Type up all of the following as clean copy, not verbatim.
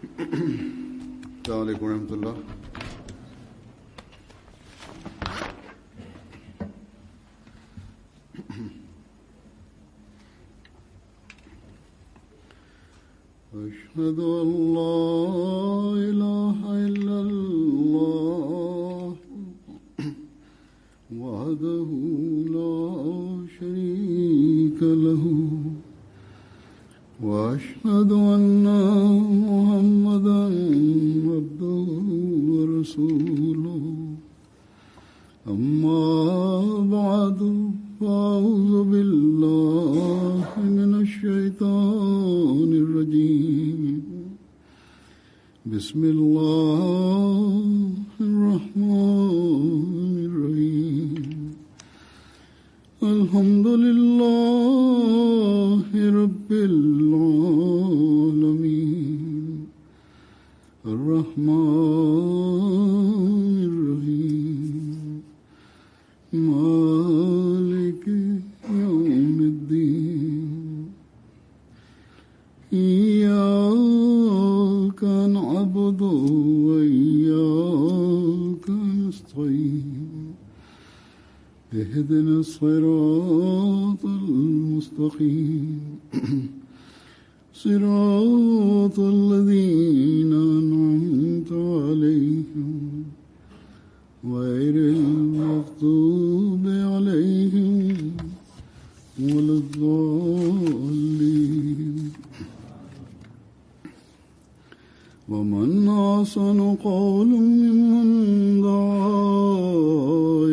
السلام عليكم ورحمة الله. أشهد أن لا إله إلا الله وحده لا شريك له وأشهد أن محمدا عبده ورسوله أما بعد فأعوذ بالله من الشيطان الرجيم بسم الله الرحمن الرحيم الحمد لله رب العالمين الرحمن الرحيم مالك يوم الدين إياك نعبد وإياك نستعين اهدنا الصراط المستقيم صراط الذين أنعمت عليهم غير المغضوب عليهم ولا الضالين ومن أحسن قولا ممن دعا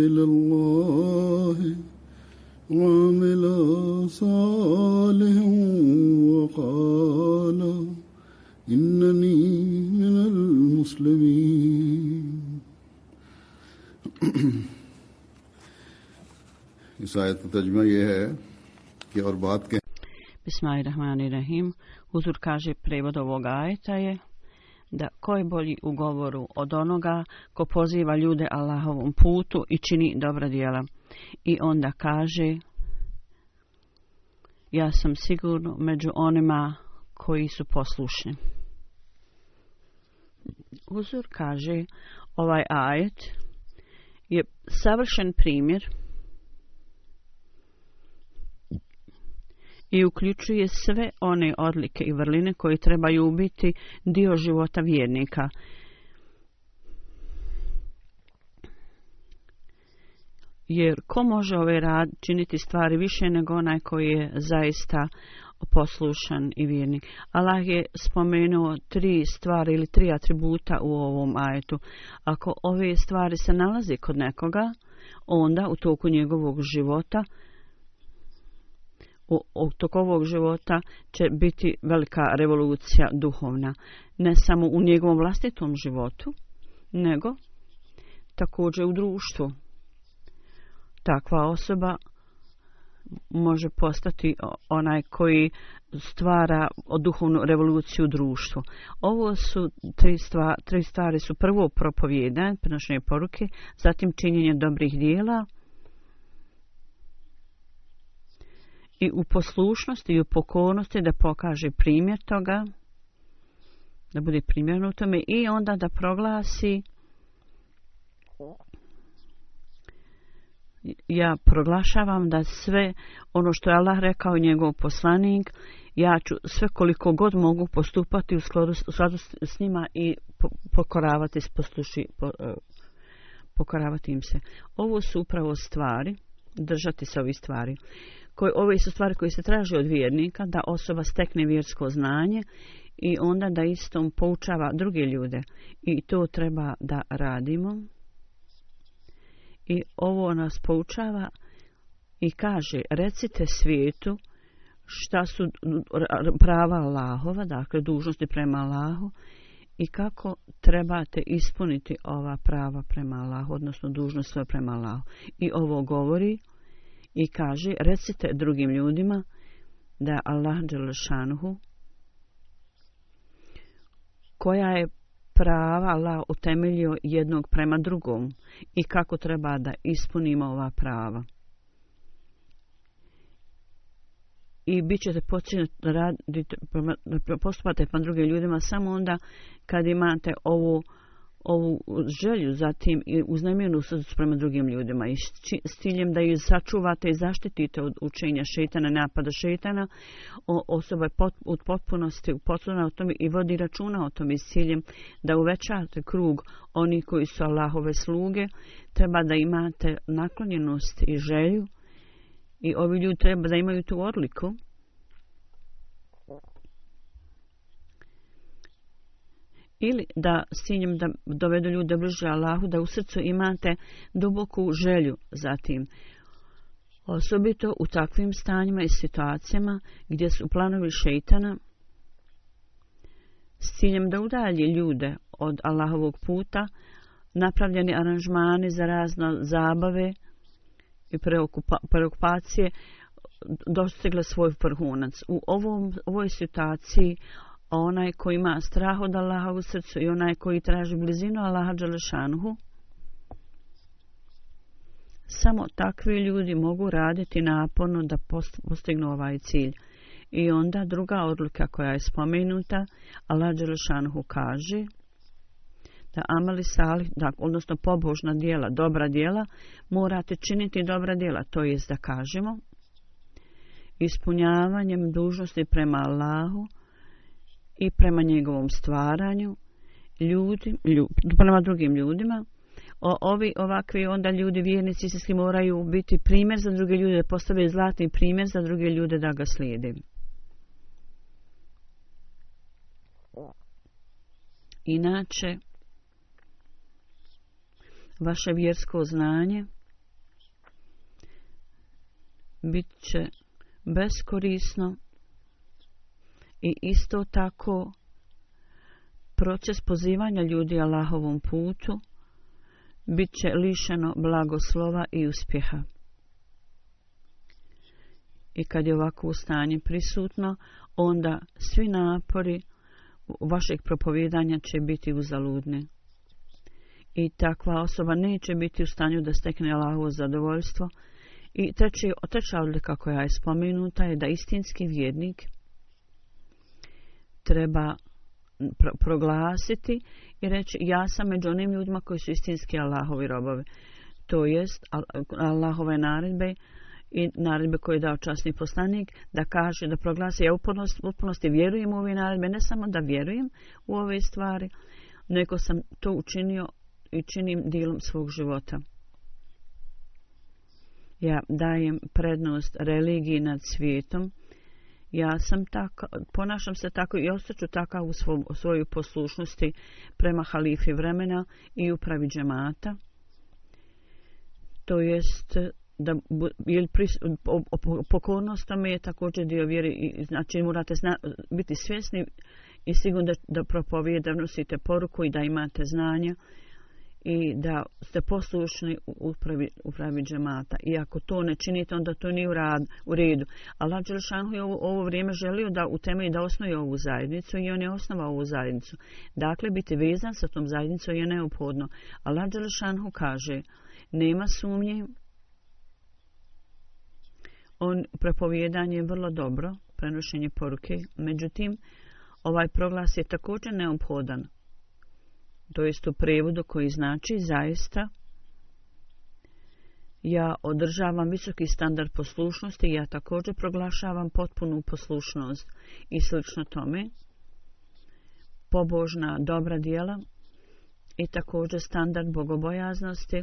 إلى الله وعمل صالحا وقال إنني من المسلمين. इस आयत का तर्जुमा ये है कि और बात के Bismillahirrahmanirrahim. Huzur kaže, prevod ovog ajeta je da ko je bolji u govoru od onoga ko poziva ljude Allahovom putu i čini dobra djela. I onda kaže, ja sam sigurno među onima koji su poslušni. Huzur kaže, ovaj ajet je savršen primjer i uključuje sve one odlike i vrline koje trebaju biti dio života vjernika. Jer ko može činiti stvari više nego onaj koji je zaista poslušan i vjernik. Allah je spomenuo 3 stvari ili 3 atributa u ovom ajetu. Ako ove stvari se nalaze kod nekoga, onda u toku njegovog života u toku ovog života će biti velika revolucija duhovna. Ne samo u njegovom vlastitom životu, nego također u društvu. Takva osoba može postati onaj koji stvara duhovnu revoluciju u društvu. Ovo su 3 stvari su prvo propovijedanje, prenošenje poruke, zatim činjenje dobrih djela i u poslušnosti i u pokornosti da pokaže primjer toga, da bude primjerno u tome i onda da proglasi, ja proglašavam da sve ono što je Allah rekao i njegov poslanik, ja ću sve koliko god mogu postupati u skladu s njima i pokoravati im se. Ovo su upravo stvari, držati se ovih stvari. Ove su stvari koje se traže od vjernika, da osoba stekne vjersko znanje i onda da istom poučava druge ljude. I to treba da radimo. I ovo nas poučava i kaže, recite svijetu šta su prava Allahova, dakle dužnosti prema Allahu i kako trebate ispuniti ova prava prema Allahu, odnosno dužnost svoje prema Allahu. I ovo govori i kaže, recite drugim ljudima da Allah dželešanuhu, koja je prava Allah utemeljio jednog prema drugom i kako treba da ispunimo ova prava. i bit ćete počinjeni raditi, postupate prema drugim ljudima samo onda kad imate ovu želju, zatim i uznemirenu srcu prema drugim ljudima i s ciljem da ih sačuvate i zaštitite od učenja šejtana, napada šejtana. Osoba je u potpunosti uposlena o tome i vodi računa o tome s ciljem da uvećate krug onih koji su Allahove sluge. Treba da imate naklonjenost i želju i ovi ljudi treba da imaju tu odliku. Ili da s ciljem da dovedu ljude bliže Allahu, da u srcu imate duboku želju za tim. Osobito u takvim stanjima i situacijama gdje su planovi šejtana s ciljem da udalji ljude od Allahovog puta, napravljeni aranžmani za razne zabave i preokupacije dostigle svoj vrhunac. U ovoj situaciji onaj koji ima strah od Allaha u srcu i onaj koji traži blizinu Allaha dželešanuhu, samo takvi ljudi mogu raditi naporno da postignu ovaj cilj. I onda druga odluka koja je spomenuta, Allah dželešanuhu kaže da amali salih, odnosno pobožna djela, dobra djela, morate činiti dobra djela, to jest da kažemo ispunjavanjem dužnosti prema Allahu i prema njegovom stvaranju, prema drugim ljudima. Ovakvi onda ljudi, vjernici, istinski moraju biti primjer za druge ljude, da postave zlatni primjer za druge ljude da ga slijede. Inače, vaše vjersko znanje bit će beskorisno i isto tako proces pozivanja ljudi Allahovom putu bit će lišeno blagoslova i uspjeha. I kad je ovakvo stanje prisutno, onda svi napori vašeg propovijedanja će biti uzaludni. I takva osoba neće biti u stanju da stekne Allahovo zadovoljstvo. I treća odlika koja je spomenuta je da istinski vjernik treba proglasiti i reći ja sam među onim ljudima koji su istinski Allahovi robovi. To jest Allahove naredbe i naredbe koje je dao časni poslanik, da kaže, da proglasi ja u potpunosti vjerujem u ove naredbe, ne samo da vjerujem u ove stvari, nego sam to učinio i činim dijelom svog života. Ja dajem prednost religiji nad svijetom. Ja sam tako, ponašam se tako i ostaću takav u svojoj poslušnosti prema halifi vremena i upravi džemata. To jest da pokornost tome je također dio vjere i znači morate biti svjesni i sigurno da propovijete, da nosite poruku i da imate znanja i da ste poslušni u upravi džemata. I ako to ne činite, onda to nije u redu. Allah dželešanhu je ovo vrijeme želio da utemelji, da osnuje ovu zajednicu i on je osnovao ovu zajednicu. Dakle, biti vezan sa tom zajednicom je neophodno. Allah dželešanhu kaže, nema sumnje, prepovijedanje je vrlo dobro, prenošenje poruke, međutim, ovaj proglas je također neophodan. To jest u prevodu koji znači zaista ja održavam visoki standard poslušnosti i ja također proglašavam potpunu poslušnost i slično tome. Pobožna dobra djela i također standard bogobojaznosti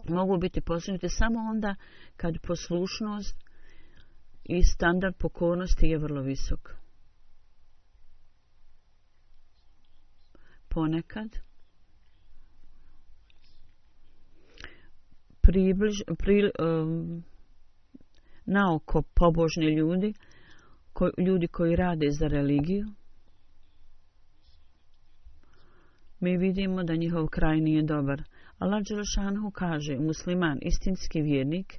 mogu biti postignuti samo onda kad poslušnost i standard pokornosti je vrlo visok. Ponekad naoko pobožni ljudi koji rade za religiju, mi vidimo da njihov kraj nije dobar. Allah dželešanhu kaže, musliman, istinski vjernik,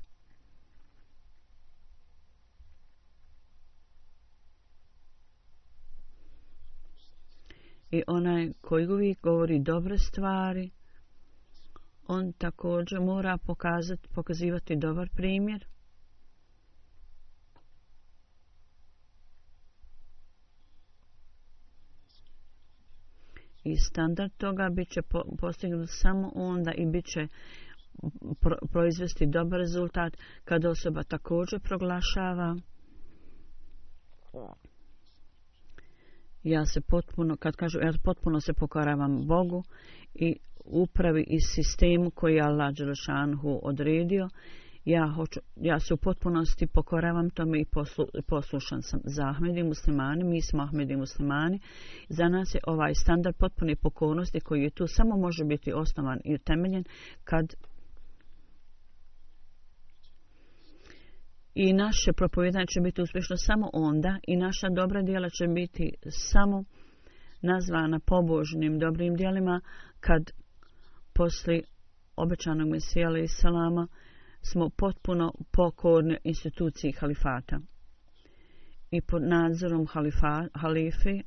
i onaj koji uvijek govori dobre stvari, on također mora pokazivati dobar primjer. I standard toga bit će postignut samo onda i bit će proizvesti dobar rezultat kad osoba također proglašava kad kažu ja potpuno se pokoravam Bogu i upravi i sistemu koji je Allah dželešanhu odredio. Ja se u potpunosti pokoravam tome i poslušan sam. Za Ahmedi muslimani, mi smo Ahmedi muslimani, za nas je ovaj standard potpune pokornosti koji je tu samo može biti osnovan i utemeljen kad i naše propovijedanje će biti uspješno samo onda i naša dobra djela će biti samo nazvana pobožnim dobrim djelima kad poslije obećanog Mesija alejhi selama smo potpuno pokorni instituciji halifata. I pod nadzorom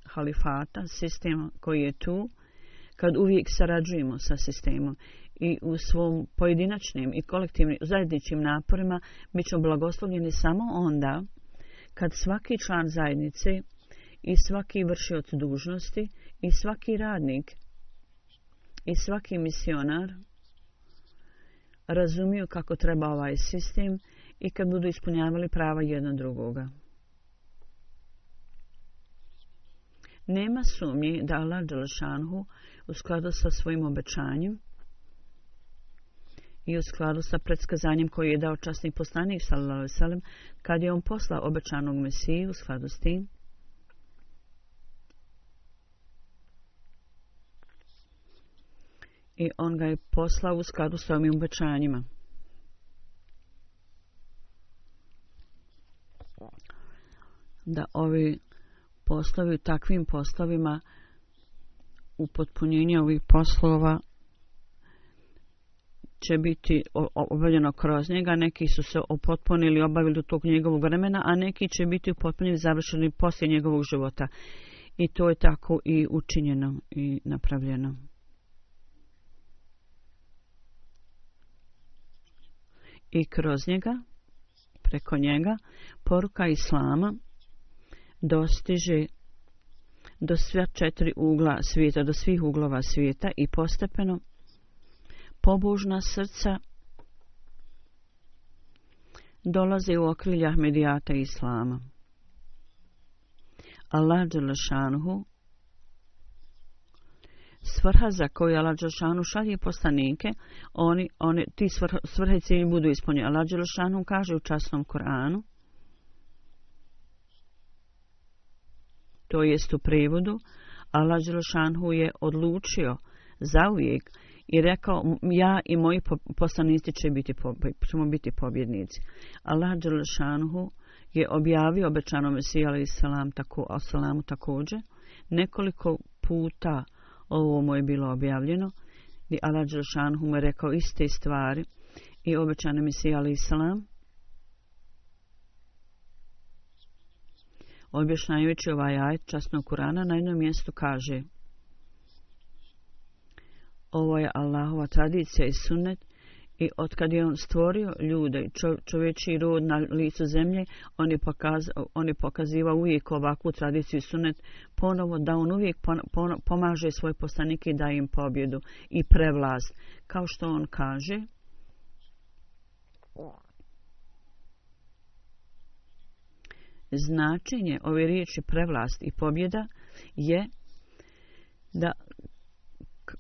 halifata, sistema koji je tu, kad uvijek sarađujemo sa sistemom i u svom pojedinačnim i kolektivnim zajedničkim naporima, mi ćemo blagoslovljeni samo onda kad svaki član zajednice i svaki vršioc dužnosti i svaki radnik i svaki misionar razumiju kako treba ovaj sistem i kad budu ispunjavali prava jedno drugoga. Nema sumnje da Allah dželešanhu u skladu sa svojim obećanjem i u skladu sa predskazanjem koji je dao časni poslanik sallallahu alejhi ve sellem kad je on poslao obećanog Mesiju u skladu s tim i on ga je poslao u skladu s ovim obećanjima. Da ovi poslovi u takvim poslovima, upotpunjenje ovih poslova će biti obavljeno kroz njega. Neki su se upotpunili, obavili do tog njegovog vremena, a neki će biti upotpunjeni i završeni poslije njegovog života. I to je tako i učinjeno i napravljeno. I kroz njega, preko njega, poruka Islama dostiže do sva 4 ugla svijeta, do svih uglova svijeta i postepeno pobožna srca dolaze u okrilje Ahmedijata Islama. Allah dželešanuhu, svrha za koju Allah dželešanuhu šalje poslanike, ti svrhe i cilji budu ispunjeni. Allah dželešanuhu kaže u časnom Kur'anu, to jest u prevodu, Allah dželešanuhu je odlučio zauvijek i rekao, ja i moji poslanici ćemo biti pobjednici. Allah dželešanuhu je objavio obećanom Mesiju alejhi selamu također. Nekoliko puta ovo mu je bilo objavljeno i Allah dželešanuhu mu je rekao iste stvari i obećani Mesija alejhi selam, objašnjavajući ovaj ajet časnog Kurana, na jednom mjestu kaže: ovo je Allahova tradicija i sunnet i otkad je on stvorio ljude i čovječji rod na licu zemlje, on je pokazivao uvijek ovakvu tradiciju i sunnet ponovo, da on uvijek pomaže svoje poslanike i daje im pobjedu i prevlast. Kao što on kaže, značenje ove riječi prevlast i pobjeda je da,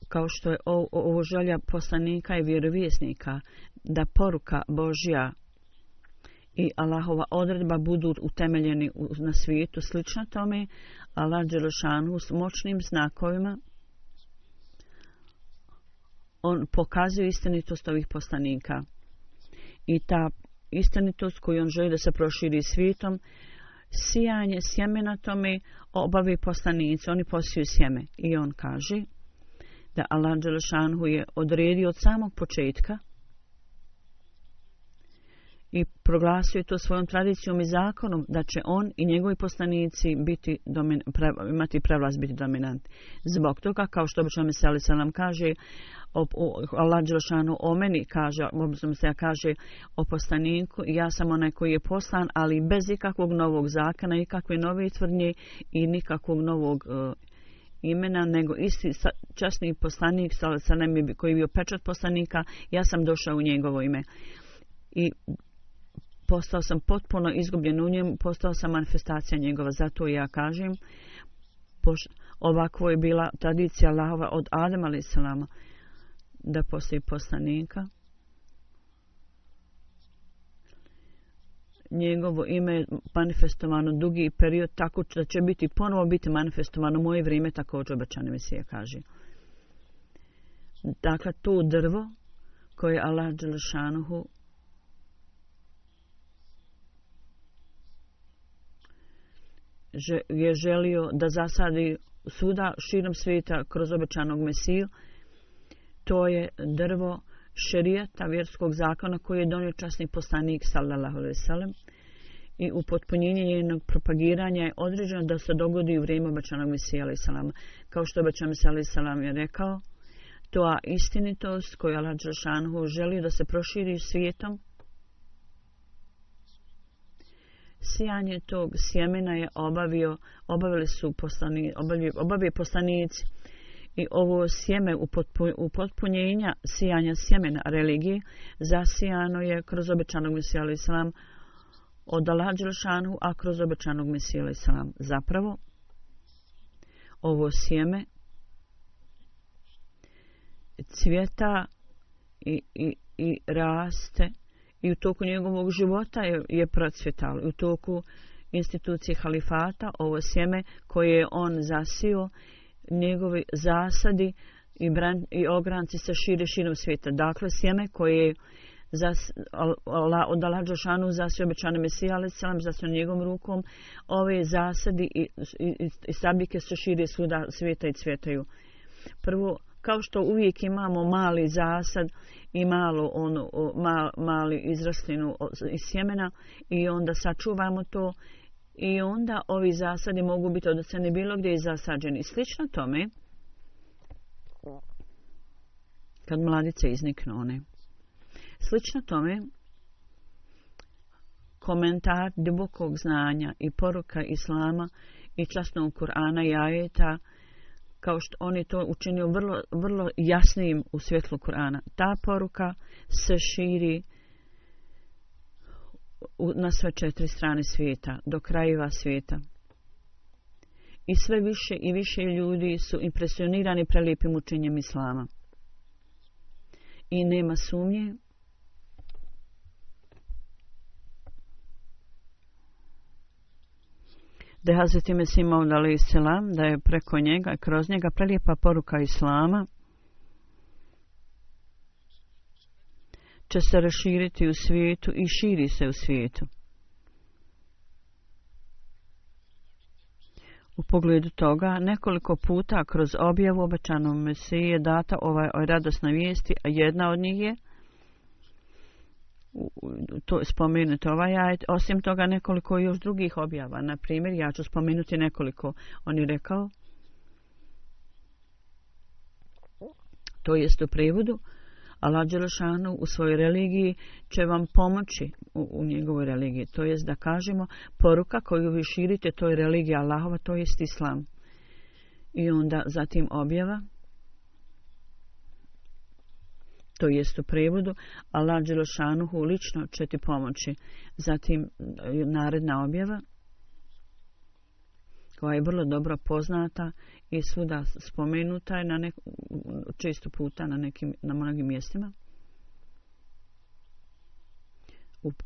kao što je ovo želja poslanika i vjerovjesnika, da poruka Božja i Allahova odredba budu utemeljeni na svijetu, slično tome Allah dželešanuhu s moćnim znakovima on pokazuje istinitost ovih poslanika. I ta istinitost koju on želi da se proširi svijetom, sijanje sjemena tome obavi poslanici, oni posiju sjeme. I on kaže da Allah dželešanuhu je odredio od samog početka i proglasio to svojom tradicijom i zakonom da će on i njegovi poslanici imati prevlast, biti dominanti. Zbog toga, kao što obično Mesija alejhi selam kaže, Allah dželešanuhu o meni kaže o poslaniku, ja sam onaj koji je poslan, ali bez ikakvog novog zakona, ikakve nove tvrdnje i nikakvog novog imena, nego isti časni poslanik koji je bio pečat poslanika, ja sam došao u njegovo ime. I postao sam potpuno izgubljen u njemu, postao sam manifestacija njegova. Zato ja kažem, ovakvo je bila tradicija Allahova od Adama a.s. da postoji poslanika. Njegovo ime je manifestovano dugi period, tako da će ponovo biti manifestovano moje vrijeme, također obećani Mesija kaže. Dakle, to drvo koje Allah dželešanuhu je želio da zasadi svuda širom svijeta kroz obećanog Mesiju, to je drvo šerijata, vjerskog zakona koji je donio časni poslanik sallallahu alejhi ve sellem, i upotpunjenje njenog propagiranja je određeno da se dogodi u vrijeme obećanog Mesija alejhi selam. Kao što obećan Mesija alejhi selam je rekao, to je istinitost koju Allah dželešanuhu želi da se proširi svijetom. Sijanje tog sjemena je obavili su poslanici. I ovo sjeme upotpunjenja sijanja sjemena religije zasijano je kroz obećanog Mesija alejhi selam od Allaha dželešanuhu, a kroz obećanog Mesija alejhi selam. Zapravo, ovo sjeme cvjeta i raste i u toku njegovog života je procvjetalo. U toku institucije halifata ovo sjeme koje je on zasio, njegovi zasadi i ogranci se šire širom svijeta. Dakle, sjeme koje je od Allaha dželešanuhu zasio obećani Mesija alejhi selam, zasio njegovom rukom, ove zasadi i sabljike se šire svuda svijeta i cvjetaju. Prvo, kao što uvijek imamo mali zasad i mali izrastlinu iz sjemena i onda sačuvamo to, i onda ovi zasadi mogu biti odoceni bilo gdje je zasađeni. Slično tome, kad mladice izniknu one. Slično tome, komentar dubokog znanja i poruka Islama i časnog Kur'ana i ajeta, kao što on je to učinio vrlo jasnijim u svjetlu Kur'ana. Ta poruka se širi na sve 4 strane svijeta, do krajeva svijeta. I sve više i više ljudi su impresionirani prelijepim učenjem Islama. I nema sumnje da je Hazreti Mesih Maud alejhi selam, da je preko njega i kroz njega prelijepa poruka Islama će se raširiti u svijetu i širi se u svijetu. U pogledu toga, nekoliko puta kroz objavu obećanom Mesiji je data ova radosna vijesti, a jedna od njih je to spomenuti ovaj ajet. Osim toga, nekoliko još drugih objava. Na primjer, ja ću spomenuti nekoliko. On je rekao, to jest u prevodu, Allah dželešanu u svojoj religiji će vam pomoći u njegovoj religiji. To jest da kažemo, poruka koju vi širite, to je religija Allahova, to jest Islam. I onda zatim objava, to jest u prevodu, Allah dželešanuhu lično će ti pomoći. Zatim naredna objava, koja je vrlo dobro poznata i svuda spomenuta je često puta na mnogim mjestima,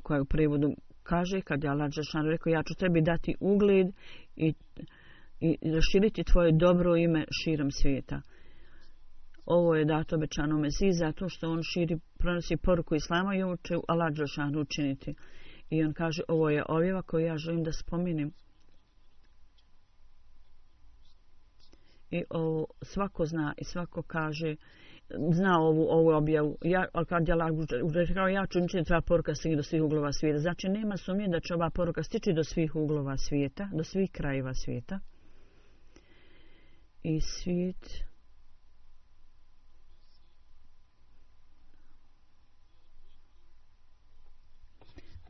koja u prevodu kaže, kad je Allah dželešanu rekao, ja ću tebi dati ugled i raširiti tvoje dobro ime širom svijeta. Ovo je dato obećanom Mesiji zato što on pronosi poruku Islama i ovo će Allah dželešanu učiniti. I on kaže, ovo je objava koju ja želim da spomenem. I svako zna i svako kaže, zna ovu objavu. Kad je Allah rekao, ja ću učiniti tvoja poruka stići do svih uglova svijeta. Znači, nema sumnje da će ova poruka stići do svih uglova svijeta, do svih krajeva svijeta. I svijet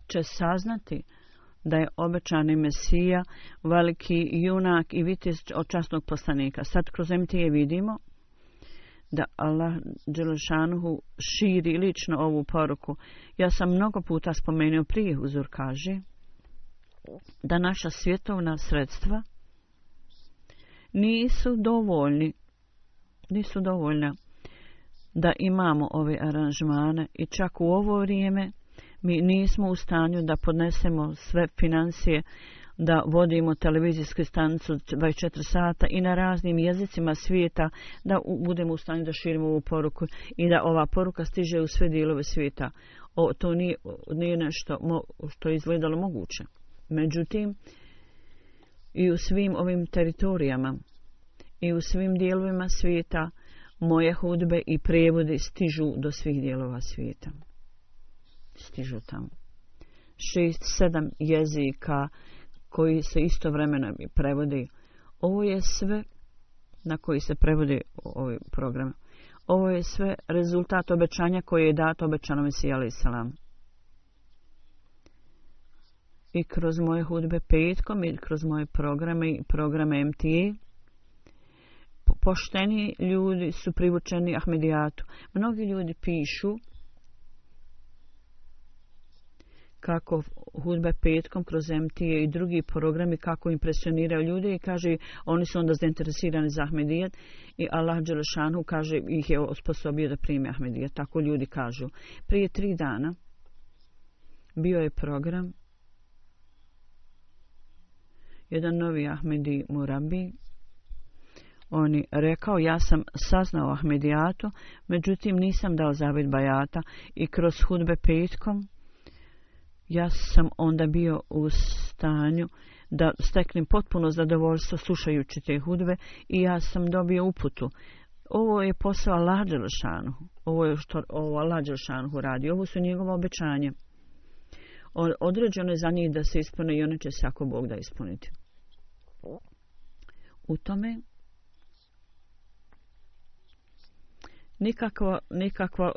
će saznati da je obećani Mesija, veliki junak i vitez od časnog poslanika. Sad kroz MTA vidimo da Allah dželešanuhu širi lično ovu poruku. Ja sam mnogo puta spomenuo prije, Huzur kaže da naša svjetovna sredstva nisu dovoljna da imamo ove aranžmane i čak u ovo vrijeme mi nismo u stanju da podnesemo sve financije, da vodimo televizijsku stanicu 24 sata i na raznim jezicima svijeta, da budemo u stanju da širimo ovu poruku i da ova poruka stiže u sve dijelove svijeta. To nije nešto što je izgledalo moguće. Međutim, i u svim ovim teritorijama i u svim dijelovima svijeta moje hudbe i prijevodi stižu do svih dijelova svijeta. Stižu tamo. 6-7 jezika koji se istovremeno prevodi. Ovo je sve na koji se prevodi ovaj program. Ovo je sve rezultat obećanja koje je dato obećanom Mesiji alejhi selam. I kroz moje hudbe petkom i kroz moje programe MTA pošteni ljudi su privučeni Ahmedijatu. Mnogi ljudi pišu kako hudbe petkom kroz MTA i drugi programi kako impresioniraju ljude i kaže oni su onda zainteresirani za Ahmedijat i Allah dželešanu kaže ih je osposobio da prime Ahmedijat. Tako ljudi kažu. Prije 3 dana bio je program jedan novi Ahmedi Murabi. On je rekao, ja sam saznao Ahmedijatu, međutim nisam dao zavjet bajata i kroz hudbe petkom ja sam onda bio u stanju da steknem potpuno zadovoljstvo slušajući te hudbe i ja sam dobio uputu. Ovo je posao Allah dželešanuhu. Ovo je što Allah dželešanuhu radi. Ovo su njegova obećanja. Određeno je za njih da se ispune i one će se ako Bog da ispuniti. U tome nikakva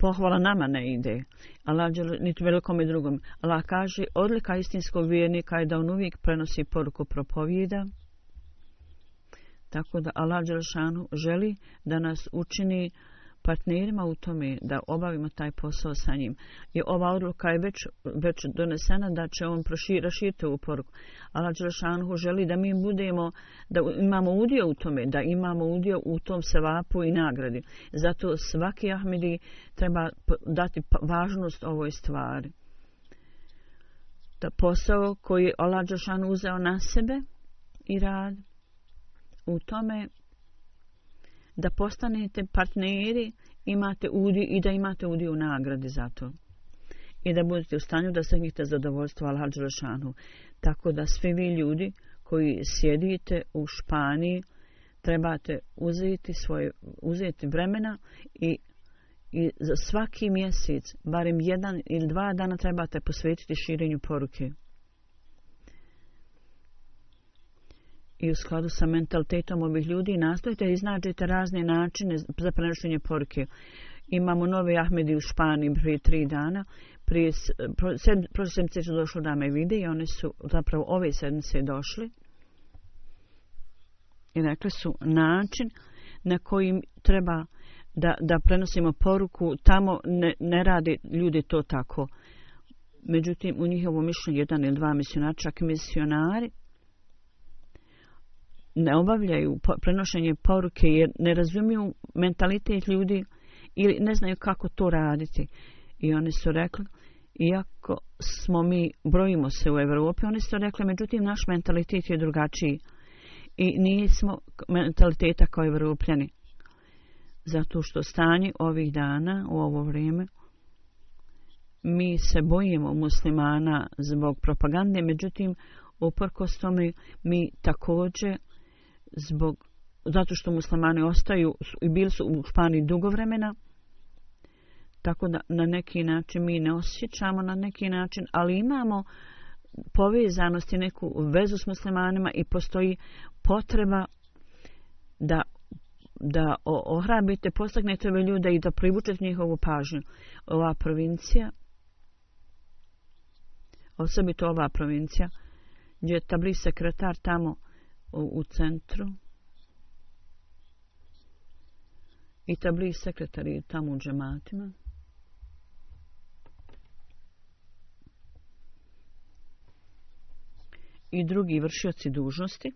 pohvala nama ne ide. Allah niti velikome drugom. Allah kaže, odlika istinskog vjernika je da on uvijek prenosi poruku propovjeda. Tako da Allah dželešanu želi da nas učini partnerima u tome da obavimo taj posao sa njim. I ova odluka je već donesena da će on raširiti ovu poruku. Allah dželešanu želi da mi da imamo udio u tome, da imamo udio u tom sevapu i nagradi. Zato svaki Ahmedi treba dati važnost ovoj stvari. Da posao koji je Allah dželešanu uzeo na sebe i rad u tome da postanete partneri, imate udio i da imate udio u nagradi za to. I da budete u stanju da steknete zadovoljstvo Allah dželešanu. Tako da svi vi ljudi koji sjedite u Španiji trebate uzeti vremena i za svaki mjesec, barem 1 ili 2 dana trebate posvetiti širenju poruke. I u skladu sa mentalitetom ovih ljudi nastojite i iznađete razne načine za prenošenje poruke. Imamo nove Ahmedi u Španiji prije 3 dana. Prošle sedmice su došli da me vide i oni su zapravo ove sedmice došli. I rekli su način na kojim treba da prenosimo poruku. Tamo ne rade ljudi to tako. Međutim, u njihovom mišljenju 1 ili 2 misionara, čak misionari, ne obavljaju prenošenje poruke jer ne razumiju mentalitet ljudi ili ne znaju kako to raditi. I oni su rekli, iako brojimo se u Evropi, oni su rekli, međutim naš mentalitet je drugačiji i nismo mentaliteta kao Evropljani. Zato što stanje ovih dana, u ovo vrijeme, mi se bojimo muslimana zbog propagande, međutim, uprkos tome mi također zato što muslimani ostaju i bili su u Španiji dugo vremena, tako da na neki način mi ne osjećamo na neki način, ali imamo povezanost i neku vezu s muslimanima i postoji potreba da ohrabrite, postagnete ove ljude i da privučete njihovu pažnju. Ova provincija osobito ova provincija, gdje je tabligh sekretar tamo u centru i tabligh sekretari tamo u džematima. I drugi vršioci dužnosti.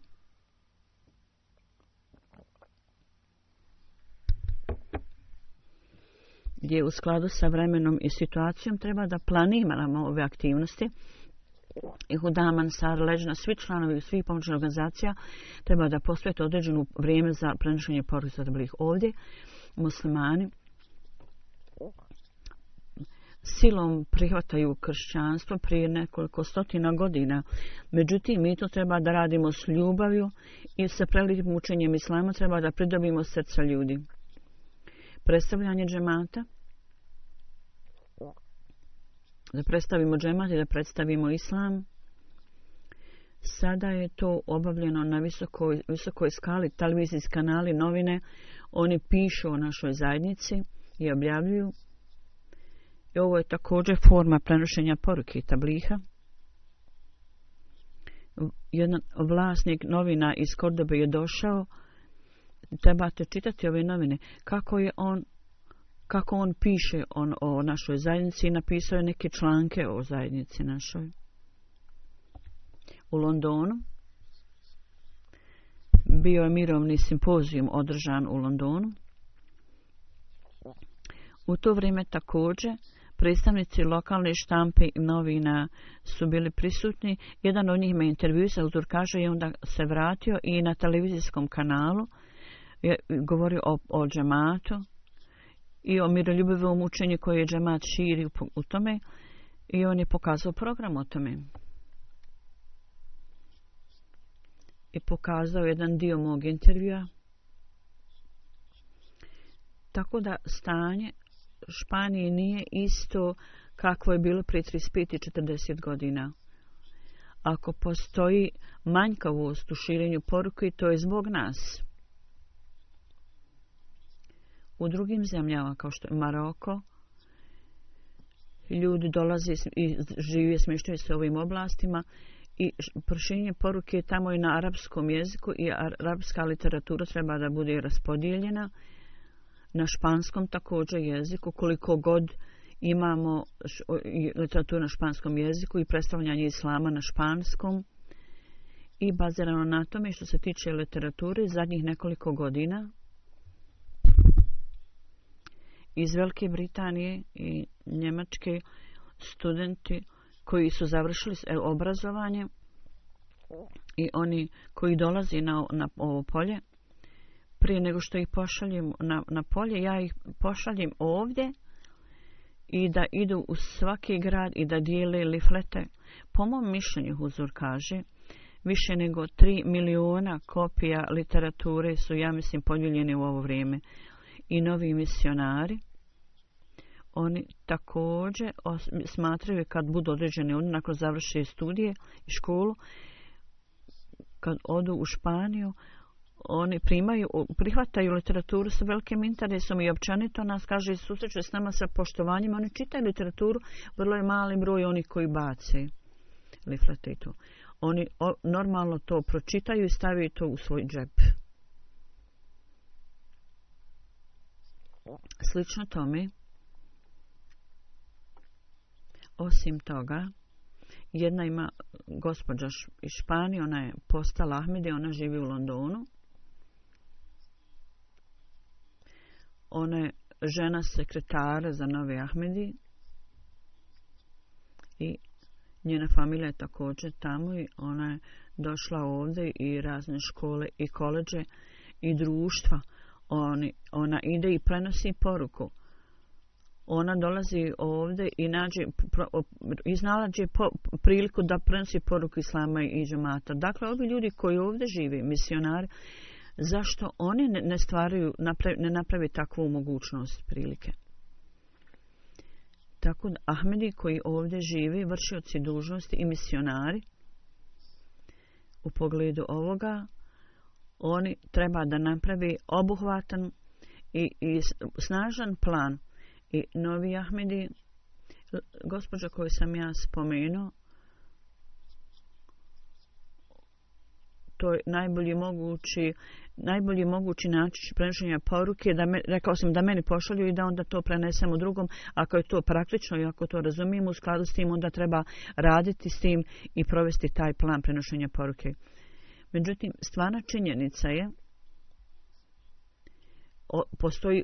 Gdje u skladu sa vremenom i situacijom treba da planiramo ove aktivnosti. I Hudam, Ansar, Leđna, svi članovi svih pomoćnih organizacija treba da posvete određeno vrijeme za prenošenje poruke tabligh. Ovdje muslimani silom prihvataju kršćanstvo prije nekoliko stotina godina. Međutim, mi to treba da radimo s ljubavlju i sa prelikim učenjem islama treba da pridobimo srca ljudi. Predstavljanje džemata, da predstavimo džemat i da predstavimo islam. Sada je to obavljeno na visokoj skali, televizijski kanali, novine, oni pišu o našoj zajednici i objavljuju. I ovo je također forma prenošenja poruke tabliha. Jedan vlasnik novina iz Kordobe je došao. Trebate čitati ove novine. Kako on piše o našoj zajednici i napisao je neke članke o zajednici našoj. U Londonu bio je mirovni simpozijum održan u Londonu. U to vrijeme također predstavnici lokalne štampe i novina su bili prisutni. Jedan od njih me intervjuisao, kaže, i onda se vratio i na televizijskom kanalu je govorio o džematu i o miroljubivom učenju koje je džemat širi u tome i on je pokazao program o tome. I pokazao jedan dio mog intervjua. Tako da stanje Španije nije isto kakvo je bilo prije 35 i 40 godina. Ako postoji manjkavost u širenju poruke, to je zbog nas. U drugim zemljama, kao što je Maroko, ljudi dolaze i žive, smještaju se u ovim oblastima i proširenje poruke tamo i na arapskom jeziku i arapska literatura treba da bude raspodijeljena. Na španskom također jeziku, koliko god imamo literaturu na španskom jeziku i predstavljanje islama na španskom. I bazirano na tome što se tiče literature, zadnjih nekoliko godina iz Velike Britanije i Njemačke studenti koji su završili obrazovanje i oni koji dolaze na ovo polje, prije nego što ih pošaljem na polje, ja ih pošaljem ovdje i da idu u svaki grad i da dijele liflete. Po mom mišljenju, Huzur kaže, više nego 3 miliona kopija literature su, ja mislim, podijeljene u ovo vrijeme. I novi misionari, oni također smatraju kad budu određeni, oni nakon završe studije i školu, kad odu u Španiju, oni prihvataju literaturu sa velikim interesom i općenito nas, kaže, susreće s nama sa poštovanjem. Oni čitaju literaturu, vrlo je mali broj onih koji bace liflete i to. Oni normalno to pročitaju i stavaju to u svoj džep. Slično tome, osim toga, jedna ima gospođa iz Španije, ona je postala Ahmedi, ona živi u Londonu. Ona je žena sekretara za Novi Ahmedi i njena familija je također tamo i ona je došla ovdje i razne škole i koleđe i društva. Ona ide i prenosi poruku. Ona dolazi ovdje i iznalađe priliku da prenosi poruku islama i džemata. Dakle, ovi ljudi koji ovdje žive, misionari, zašto oni ne napravi takvu mogućnost prilike? Tako da Ahmedi koji ovdje žive, vršioci dužnosti i misionari, u pogledu ovoga, oni treba da napravi obuhvatan i snažan plan. I Novi Ahmedi, gospođa koju sam ja spomenuo, to je najbolji mogući način prenošenja poruke. Rekao sam da meni pošalju i da onda to prenesemo drugom. Ako je to praktično i ako to razumijemo u skladu s tim, onda treba raditi s tim i provesti taj plan prenošenja poruke. Međutim, stvarna činjenica je, postoji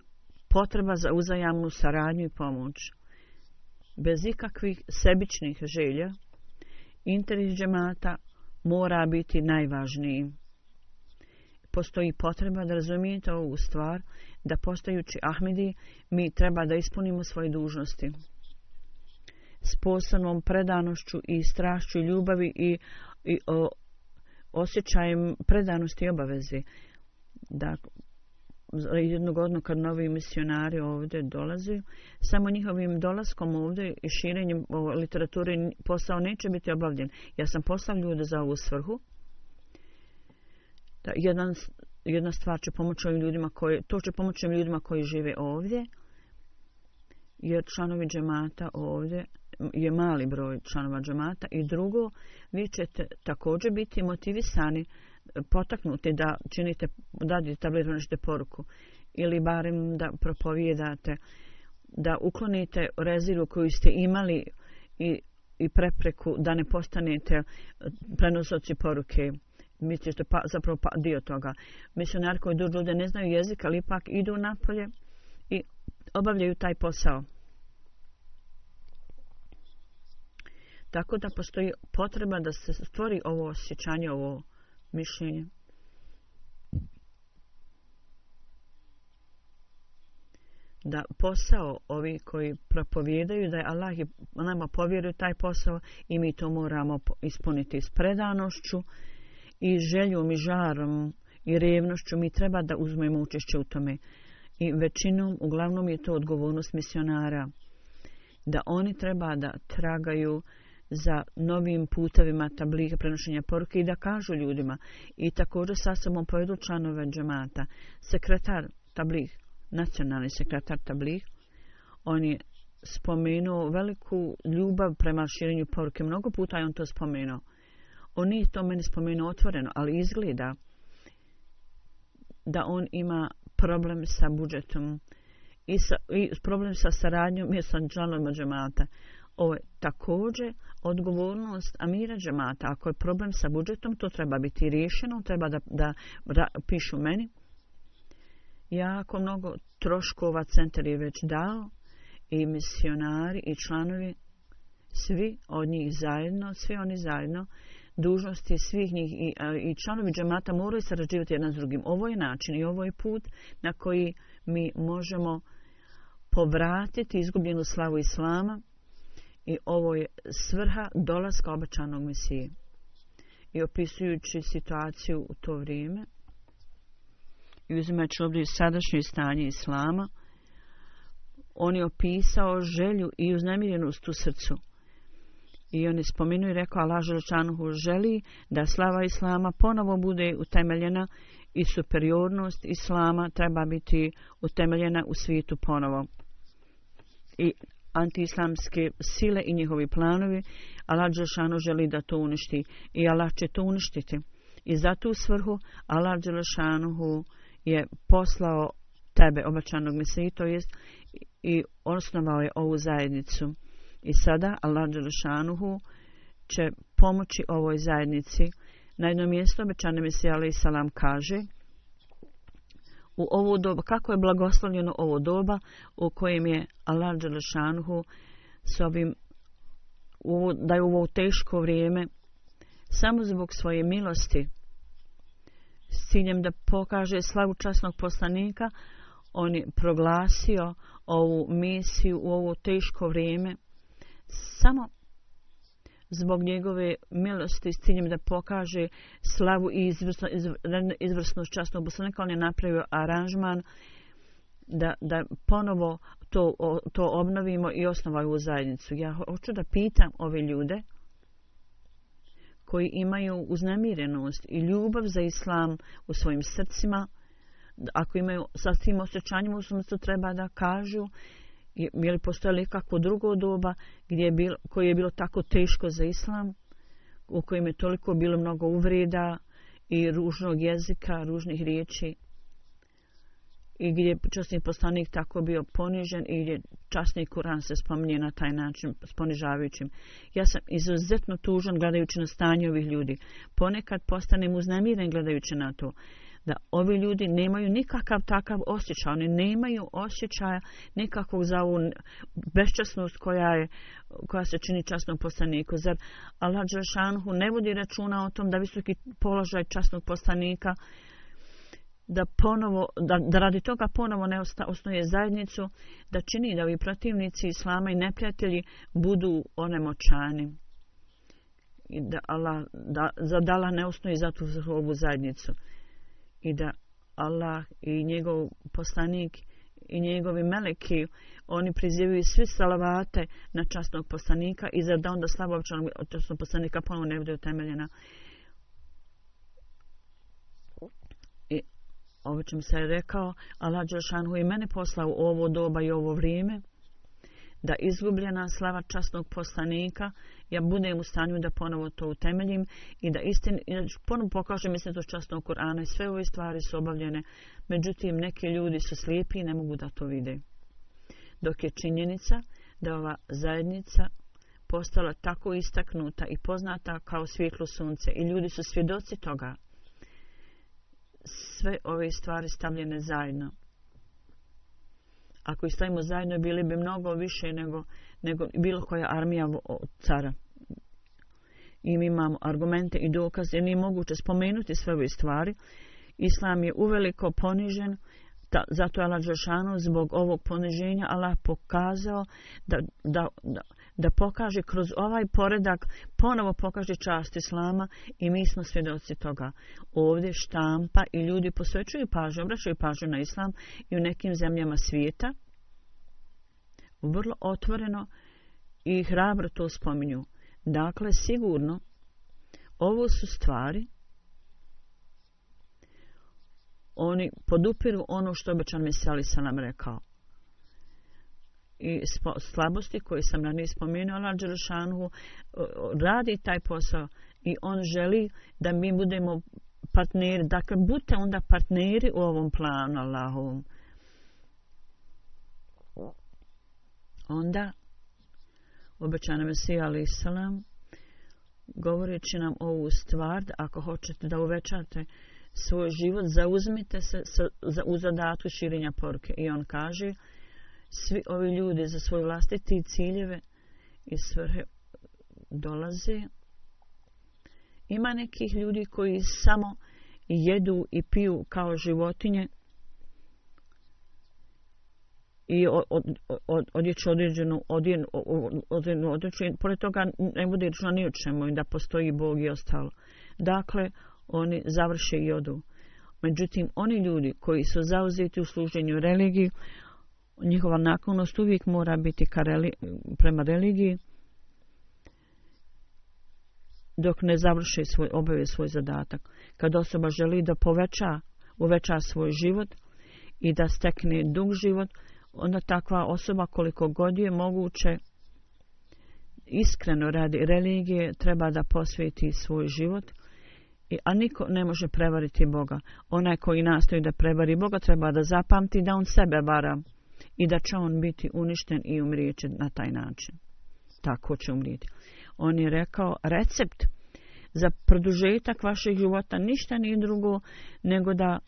potreba za uzajamnu saradnju i pomoć. Bez ikakvih sebičnih želja, interes džemata mora biti najvažniji. Postoji potreba da razumijete ovu stvar, da postajući Ahmedi mi treba da ispunimo svoje dužnosti s posebnom predanošću i strašću i ljubavi i osjećajem predanosti i obaveze. Jednogodno kad novi misionari ovdje dolaze, samo njihovim dolaskom ovdje i širenjem literature posao neće biti obavljen. Ja sam poslao ljude za ovu svrhu. Jedna stvar će pomoći ovim ljudima koji žive ovdje, jer članovi džemata ovdje je mali broj članova džemata. I drugo, vi ćete također biti motivisani, potaknuti da činite, dadite tabliru nešto poruku ili barem da propovijedate, da uklonite rezervu koju ste imali i prepreku da ne postanete prenosioci poruke. Mi ćete zapravo dio toga. Misionari koji dođu ovdje ne znaju jezik, ali ipak idu napolje i obavljaju taj posao. Tako da postoji potreba da se stvori ovo osjećanje, ovo mišljenje. Da posao ovi koji propovijedaju, da je Allah nama povjerio taj posao i mi to moramo ispuniti s predanošću i željom i žarom i revnošću. Mi treba da uzmemo učešće u tome. I većinom, uglavnom je to odgovornost misionara. Da oni treba da tragaju za novim putevima tabliga prenošenja poruke i da kažu ljudima. I također sa sobom povedu članove džemata. Sekretar tablig, nacionalni sekretar tablig, on je spomenuo veliku ljubav prema širenju poruke. Mnogo puta je on to spomenuo. On nije to meni spomenuo otvoreno, ali izgleda da on ima problem sa budžetom i problem sa saradnjom i sa članovima džemata. Ovo je također odgovornost amira džemata. Ako je problem sa budžetom, to treba biti riješeno, treba da pišu meni. Jako mnogo troškova centar je već dao i misionari i članovi, svi oni zajedno, dužnosti svih njih i članovi džemata moraju sarađivati jedan s drugim. Ovo je način i ovo je put na koji mi možemo povratiti izgubljenu slavu Islama i ovo je svrha dolaska obećanog Mesije. I opisujući situaciju u to vrijeme i uzimajući ovdje sadašnje stanje Islama, on je opisao želju i uznemirenost u srcu. I on je spomenuo i rekao, Allah dželešanuhu želi da slava Islama ponovo bude utemeljena i superiornost Islama treba biti utemeljena u svijetu ponovo. I antiislamske sile i njihovi planovi, Allah dželešanuhu želi da to uništi i Allah će to uništiti. I za tu svrhu Allah dželešanuhu je poslao tebe, obećanog Mesiju, to jest i osnovao je ovu zajednicu. I sada Allah dželešanuhu će pomoći ovoj zajednici. Na jednom mjestu obećani Mesija alejhi selam kaže u ovo doba, kako je blagoslovljeno ovo doba u kojem je Allah dželešanuhu s ovim, da je ovo teško vrijeme samo zbog svoje milosti s ciljem da pokaže slavu časnog poslanika, on je proglasio ovu misiju u ovo teško vrijeme samo zbog njegove milosti s ciljem da pokaže slavu i izvrsnost časnog poslanika. On je napravio aranžman da ponovo to obnovimo i osnovaju u zajednicu. Ja hoću da pitam ove ljude koji imaju uznemirenost i ljubav za Islam u svojim srcima, ako imaju sa tim osjećanjima u srcu, treba da kažu je li postojalo kakvo drugo doba koje je bilo tako teško za Islam, u kojem je toliko bilo mnogo uvreda i ružnog jezika, ružnih riječi, i gdje je časni poslanik tako bio ponižen i gdje časni Kur'an se spominje na taj način s ponižavajućim. Ja sam izuzetno tužan gledajući na stanje ovih ljudi. Ponekad postanem uznemiren gledajući na to da ovi ljudi nemaju nikakav takav osjećaj. Oni nemaju osjećaja nikakvog za ovu beščasnost koja se čini časnom poslaniku. Zar Allah dželešanuhu ne vodi računa o tom da visoki položaj časnog poslanika da radi toga ponovo ne osnuje zajednicu, da čini da ovi protivnici islama i neprijatelji budu onemoćani i da Allah ne osnuje za tu ovu zajednicu i da Allah i njegov poslanik i njegovi meleki oni prizivaju svi salavate na časnog poslanika i da onda slava od časnog poslanika ponovo ne bude utemeljena. Ovo čim se je rekao, Allah dželešanuhu i mene poslao u ovo doba i ovo vrijeme, da izgubljena slava časnog poslanika, ja budem u stanju da ponovo to utemeljim i da ponovo pokažem istinitost časnog Kur'ana i sve ove stvari su obavljene. Međutim, neki ljudi su slijepi i ne mogu da to vide. Dok je činjenica da ova zajednica postala tako istaknuta i poznata kao svjetlo sunce i ljudi su svjedoci toga, sve ove stvari stavljene zajedno. Ako ih stavimo zajedno, bili bi mnogo više nego bilo koja armija cara. I mi imamo argumente i dokaze, jer nije moguće spomenuti sve ove stvari. Islam je uveliko ponižen, zato je Allah dželešanu zbog ovog poniženja Allah pokazao da pokaže kroz ovaj poredak, ponovo pokaže čast Islama i mi smo svjedoci toga. Ovdje štampa i ljudi posvećuju pažnju, obraćaju pažnju na Islam i u nekim zemljama svijeta vrlo otvoreno i hrabro to spominju. Dakle, sigurno, ovo su stvari, oni podupiru ono što obećan Mesija alejhi selam rekao. I slabosti koje sam ranije spomenuo, Allah dželešanuhu radi taj posao i on želi da mi budemo partneri. Dakle, budite onda partneri u ovom planu Allahovom. Onda obećan Mesija alejhi selam govoreći nam ovu stvar, da ako hoćete da uvećate svoj život, zauzmite se u zadatku širenja poruke. I on kaže, svi ovi ljudi za svoje vlastite ciljeve i svrhe dolaze. Ima nekih ljudi koji samo jedu i piju kao životinje i odjeću određenu odjeću. Pored toga ne bude rečeno ni o čemu i da postoji Bog i ostalo. Dakle, oni završe i odu. Međutim, oni ljudi koji su zauzeti u služenju religiji, njihova naklonost uvijek mora biti prema religiji dok ne završi obave svoj zadatak. Kad osoba želi da uveća svoj život i da stekne dug život, onda takva osoba koliko god je moguće iskreno radi religije treba da posveti svoj život, a niko ne može prevariti Boga. Onaj koji nastoji da prevari Boga treba da zapamti da on sebe vara i da će on biti uništen i umrijeće na taj način. Tako će umrijeti. On je rekao, recept za produžetak vašeg života ništa nije drugo nego da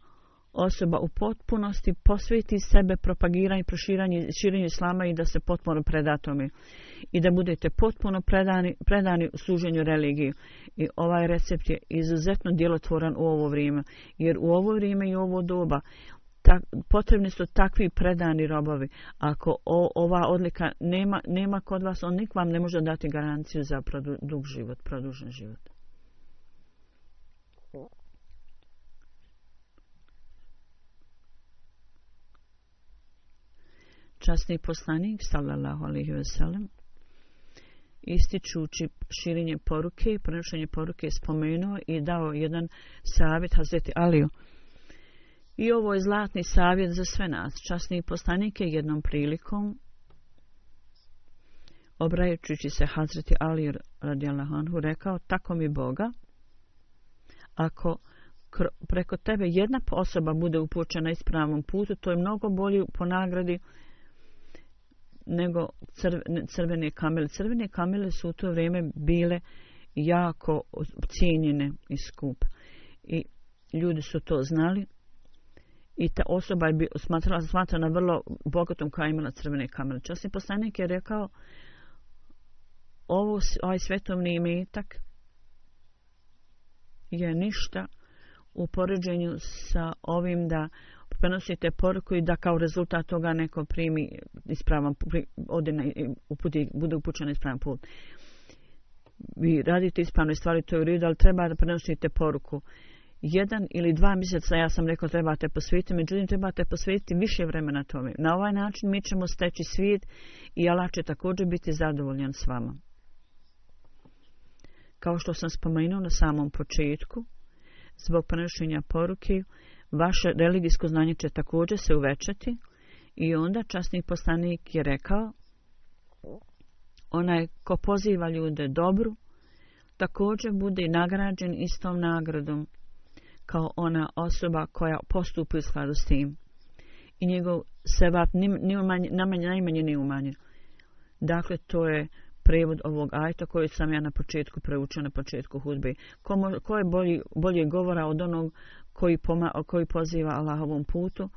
osoba u potpunosti posveti sebe propagiranju i širenju islama i da se potpuno preda tome. I da budete potpuno predani u služenju religiji. I ovaj recept je izuzetno djelotvoran u ovo vrijeme. Jer u ovo vrijeme i ovo doba potrebni su takvi predani robovi. Ako ova odlika nema kod vas, on nik vam ne može dati garanciju za dug život, produžen život. Časni poslanik, sallallahu alejhi ve sellem, ističući širenje poruke, prenošenje poruke, spomenuo i dao jedan savjet Hazreti Aliju. I ovo je zlatni savjet za sve nas. Časni poslanik je jednom prilikom, obraćajući se Hazreti Aliju radijallahu anhu, rekao, tako mi Boga, ako preko tebe jedna osoba bude upućena ispravnom putu, to je mnogo bolje po nagradi nego crvene kamele. Crvene kamele su u to vrijeme bile jako cijenjene i skupe. I ljudi su to znali i ta osoba je smatrana vrlo bogatom koja je imala crvene kamele. Časni poslanik je rekao ovaj svetovni imetak je ništa u poređenju sa ovim da prenosite poruku i da kao rezultat toga neko primi ispravan, bude upućen ispravan put. Vi radite ispravne stvari, to je u redu, ali treba da prenosite poruku. 1 ili 2 mjeseca, ja sam rekao, trebate posvetiti, međutim trebate posvetiti više vremena tome. Na ovaj način mi ćemo steći svijet i Allah će također biti zadovoljan s vama. Kao što sam spomenuo na samom početku, zbog prenošenja poruke, vaše religijsko znanje će također se uvećati i onda časni poslanik je rekao, onaj ko poziva ljude dobru, također bude nagrađen istom nagradom kao ona osoba koja postupi u skladu s tim. I njegov sevap najmanje nije umanjen. Dakle, to je prevod ovog ajta koji sam ja na početku preučio na početku hudbe. Ko je bolje govora od onog koji poziva Allahovom putu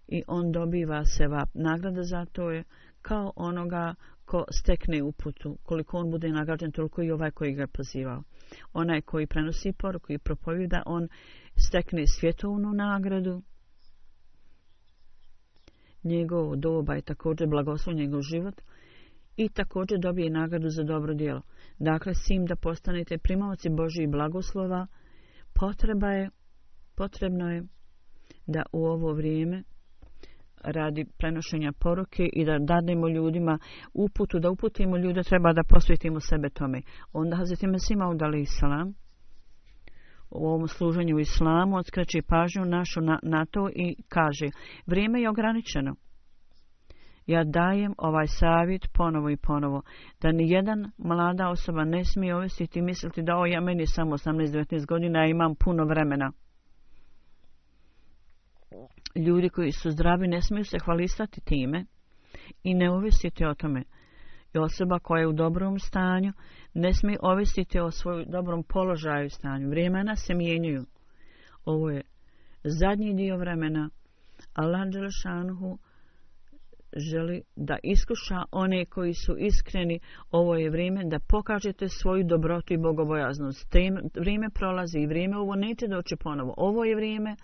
i on dobiva sevap. Nagrada za to je kao onoga ko stekne uputu. Koliko on bude nagrađen, toliko i ovaj koji ga je pozivao. Onaj koji prenosi poruku i propovjeda, on stekne svjetovnu nagradu. Njegov doba je također blagoslov njegov život i također dobije nagradu za dobro djelo. Dakle, sim da postanete primaoci Božjih blagoslova, potrebno je da u ovo vrijeme radi prenošenja poruke i da dademo ljudima uputu, da uputimo ljude, treba da posvetimo sebe tome. Onda Hazreti Mesih Maud alejhi selam u ovom služenju u islamu odskreće pažnju našu na to i kaže, vrijeme je ograničeno. Ja dajem ovaj savjet ponovo i ponovo, da nijedan mlada osoba ne smije ovisiti i misliti da ja meni je samo 18-19 godina, ja imam puno vremena. Ljudi koji su zdravi ne smiju se hvalisati time i ne ovisiti o tome. I osoba koja je u dobrom stanju ne smije ovisiti o svojom dobrom položaju i stanju. Vremena se mijenjaju. Ovo je zadnji dio vremena. Allah dželešanuhu želi da iskuša one koji su iskreni. Ovo je vrijeme da pokažete svoju dobrotu i bogobojaznost. Vrijeme prolazi i vrijeme ovo neće doći ponovo. Ovo je vrijeme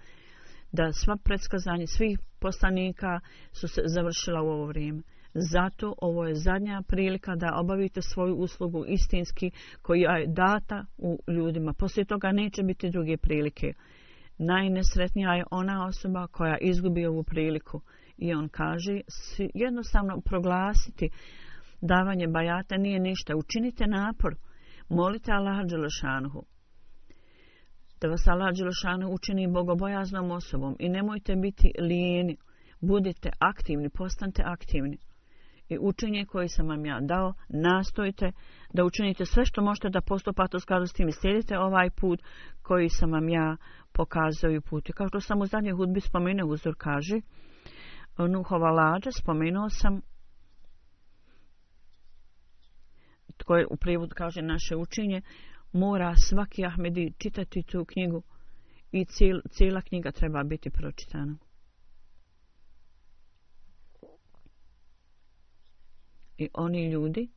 da sva predskazanja svih poslanika su se završila u ovo vrijeme. Zato ovo je zadnja prilika da obavite svoju uslugu istinski koja je data u ljudima. Poslije toga neće biti druge prilike. Najnesretnija je ona osoba koja izgubi ovu priliku. I on kaže, jednostavno proglasiti davanje bajata nije ništa. Učinite napor. Molite Allaha dželešanuhu da vas Allah dželešanuhu učini bogobojaznom osobom i nemojte biti lijeni. Budite aktivni, postanite aktivni. I učenje koje sam vam ja dao, nastojite da učinite sve što možete da postupate u skladu s tim i slijedite ovaj put koji sam vam ja pokazao i put. Kao što sam u zadnjoj hudbi spomenuo, uzor kaže, Nuhova lađa, spomenuo sam, koje u prijevodu kaže naše učenje, mora svaki Ahmedi čitati tu knjigu i cijela knjiga treba biti pročitana. I oni ljudi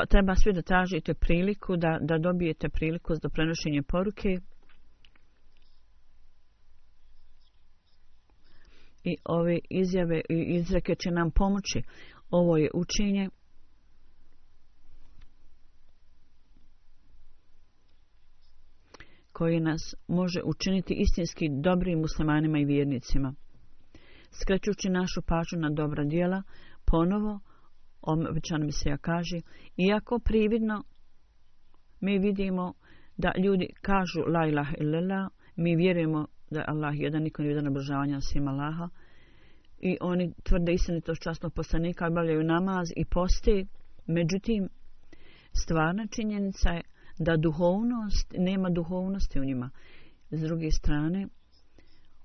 treba svi da tražite priliku da dobijete priliku za prenošenje poruke. I ove izjave i izreke će nam pomoći. Ovo je učenje koje nas može učiniti istinski dobrim muslimanima i vjernicima. Skrećući našu pažnju na dobra djela, ponovo obećana misija kaže, iako prividno mi vidimo da ljudi kažu la ilaha illallah, mi vjerujemo da je Allah jedan, niko nije jedan obožavanja osim Allaha, i oni tvrde istinitost časnog poslanika, obavljaju namaz i poste. Međutim, stvarna činjenica je da nema duhovnosti u njima. S druge strane,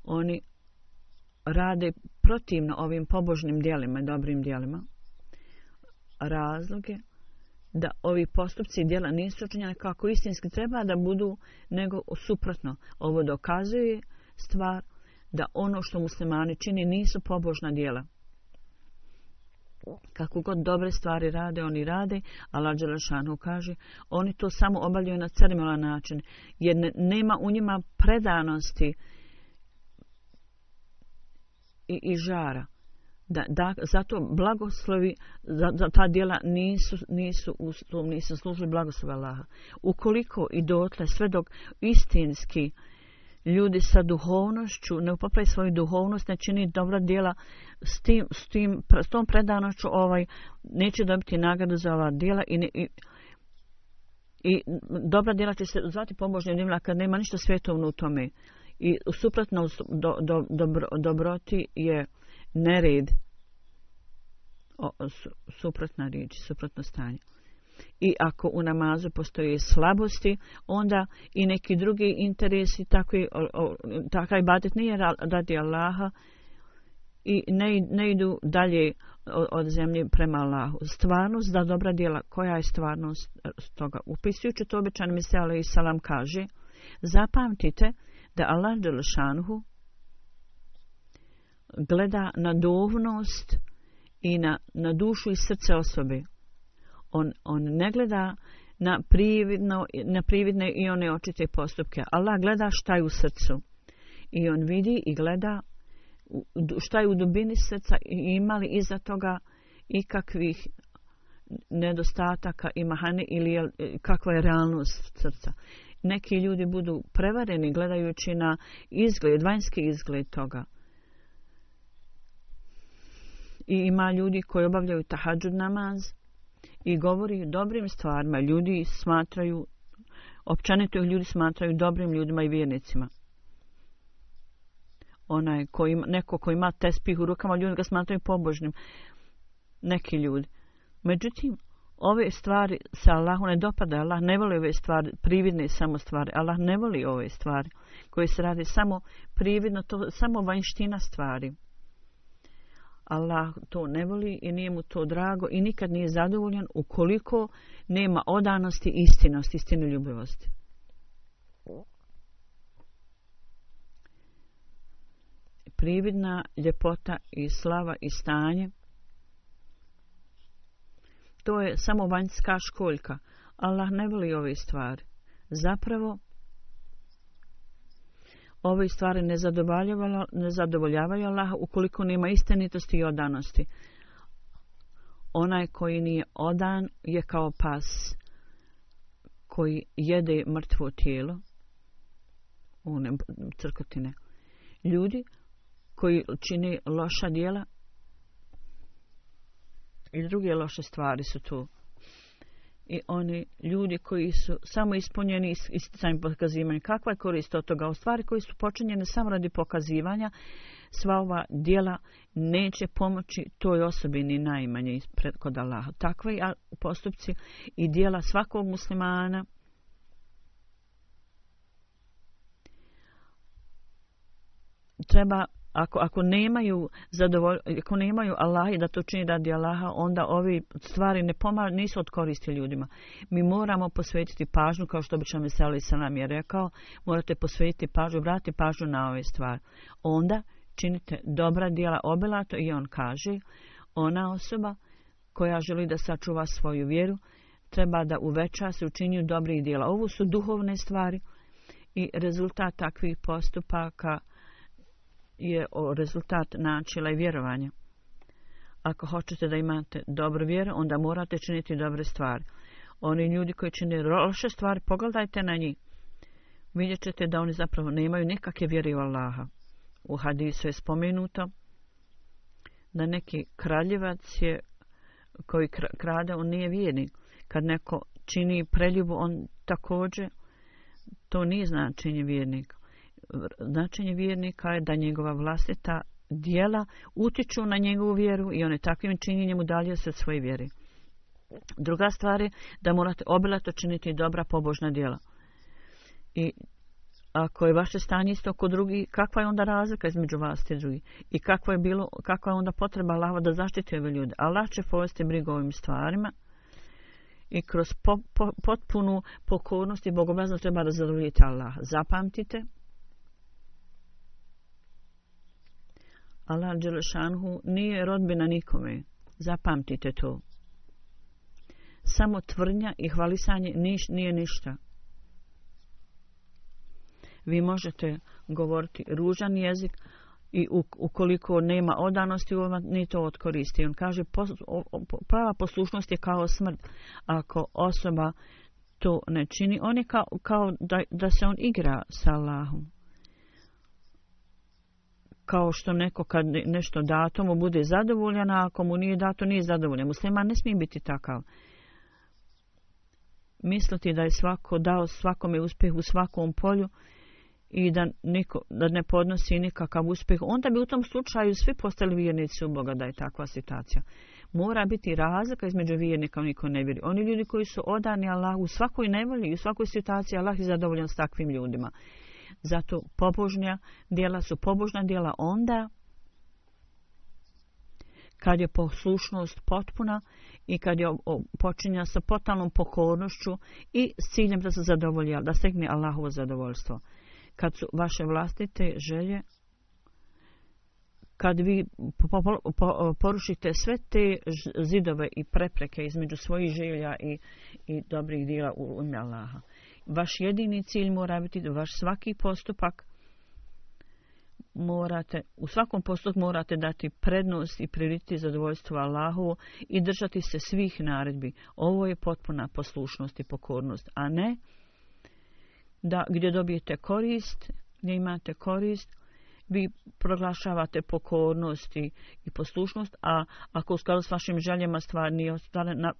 oni rade protivno ovim pobožnim djelima i dobrim djelima. Razlog je da ovi postupci i djela nisu učinjeni kako istinski treba da budu, nego suprotno. Ovo dokazuje stvar da ono što muslimani čini nisu pobožna djela. Kako god dobre stvari rade, oni rade, Allah dželešanu kaže, oni to samo obavljaju na ceremonalan način, jer nema u njima predanosti i žara. Zato blagoslovi za ta djela nisu služili blagoslova Allaha. Ukoliko i dotle, sve dok istinski ljudi sa duhovnošću ne upopravi svoju duhovnost, ne čini dobra djela, s tom predanošću neće dobiti nagradu za ova djela i dobra djela će se zvati pobožnim djelima kad nema ništa svjetovno u tome. I suprotno dobroti je nered, suprotna riječ, suprotno stanje. I ako u namazu postoje slabosti, onda i neki drugi interesi, takav ibadet nije radi Allaha i ne idu dalje od zemlje prema Allahu. Stvarnost da dobra djela, koja je stvarnost toga? Upisujući to obećan Mesija alejhi selam kaže, zapamtite da Allah dželešanu gleda na duhovnost i na dušu i srce osobe. On ne gleda na prividne i one očite postupke. Allah gleda šta je u srcu. I on vidi i gleda šta je u dubini srca i ima li iza toga ikakvih nedostataka i mahane ili kakva je realnost srca. Neki ljudi budu prevareni gledajući na izgled, vanjski izgled toga. I ima ljudi koji obavljaju tahadžud namaz i govori dobrim stvarima. Ljudi smatraju, općenito ljudi smatraju dobrim ljudima i vjernicima. Neko ko ima tespih u rukama, ljudi ga smatraju pobožnim. Neki ljudi. Međutim, ove stvari se Allahu ne dopada. Allah ne voli ove stvari, prividne samo stvari. Allah ne voli ove stvari koje se radi samo prividno, to samo vanjština stvari. Allah to ne voli i nije mu to drago i nikad nije zadovoljan ukoliko nema odanosti i istinosti, istinoljubivosti. Prividna ljepota i slava i stanje, to je samo vanjska školjka. Allah ne voli ove stvari. Zapravo, ove stvari ne zadovoljavaju Allaha ukoliko nema istinitosti i odanosti. Onaj koji nije odan je kao pas koji jede mrtvo tijelo, one crkotine. Ljudi koji čine loša djela i druge loše stvari su tu. I oni ljudi koji su samo ispunjeni isticanjem pokazivanja. Kakva je korist od toga? U stvari koji su počinjene samo radi pokazivanja, sva ova djela neće pomoći toj osobi ni najmanje kod Allaha. Takvi postupci i djela svakog muslimana treba, ako nemaju Allah i da to čini radi Allaha, onda ovi stvari nisu od koristi ljudima. Mi moramo posvetiti pažnju, kao što obično Mesija alejhi selam je rekao, morate posvetiti pažnju, vratiti pažnju na ove stvari. Onda činite dobra djela obilato i on kaže, ona osoba koja želi da sačuva svoju vjeru, treba da uveća se u činjenju dobrih djela. Ovo su duhovne stvari i rezultat takvih postupaka je rezultat načela i vjerovanja. Ako hoćete da imate dobru vjeru, onda morate činiti dobre stvari. Oni ljudi koji čine loše stvari, pogledajte na njih. Vidjet ćete da oni zapravo nemaju nikakve vjere u Allaha. U hadisu je spomenuto da neki kraljevac je koji krade, on nije vjernik. Kad neko čini preljubu, on također, to nije značenje vjernika. Značenje vjernika je da njegova vlastita djela utiču na njegovu vjeru i one takvim činjenjem udaljuje se od svoje vjere. Druga stvar je da morate obilato činiti dobra pobožna djela. I ako je vaše stanje isto oko drugih, kakva je onda razlika između vas i drugih? I kakva je onda potreba Allaha da zaštiti ove ljude? Allah će povesti brigu o ovim stvarima i kroz potpunu pokornost i bogobojaznost treba da zadovoljite Allaha. Zapamtite, Allah dželešanhu nije rodbina nikome. Zapamtite to. Samo tvrdnja i hvalisanje nije ništa. Vi možete govoriti ružan jezik i ukoliko nema odanosti, ni to odkoristi. On kaže, prava poslušnost je kao smrt. Ako osoba to ne čini, on je kao da se on igra sa Allahom. Kao što neko kad nešto dato mu bude zadovoljan, a ako mu nije dato, nije zadovoljan. Musliman ne smije biti takav. Misliti da je svako dao svakome uspjeh u svakom polju i da ne podnosi nikakav uspjeh, onda bi u tom slučaju svi postali vjernici u Boga, da je takva situacija. Mora biti razlika između vjernika i niko ne vjeri. Oni ljudi koji su odani Allahu u svakoj nevolji i u svakoj situaciji, Allah je zadovoljan s takvim ljudima. Zato pobožnja djela su pobožna djela onda kad je poslušnost potpuna i kad je počinja sa totalnom pokornošću i s ciljem da se zadovolji, da stigne Allahovo zadovoljstvo. Kad su vaše vlastite želje, kad vi porušite sve te zidove i prepreke između svojih želja i dobrih djela u ime Allaha. Vaš jedini cilj mora biti, vaš svaki postupak u svakom postupku morate dati prednost i prioritet zadovoljstvo Allahu i držati se svih naredbi. Ovo je potpuna poslušnost i pokornost, a ne da gdje dobijete korist, gdje imate korist, vi proglašavate pokornost i poslušnost, a ako u skladu s vašim željama stvar nije ostvarena,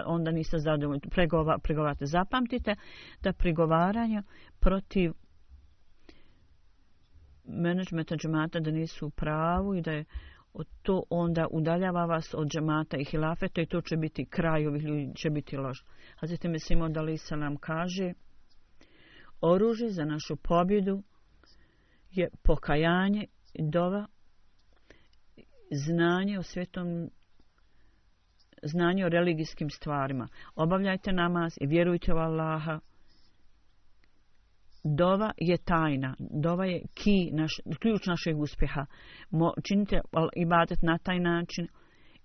onda niste zadovoljni. Pregovarate. Zapamtite da prigovaranja protiv menadžmenta džemata da nisu u pravu i da je to onda udaljava vas od džemata i hilafeta i to će biti kraj, ovih ljudi će biti loš. Hazreti Mesih Maud alejhi selam kaže: oružje za našu pobjedu je pokajanje, dova, znanje o religijskim stvarima. Obavljajte namaz i vjerujte u Allaha. Dova je tajna, dova je ključ našeg uspjeha. Činite ibadet na taj način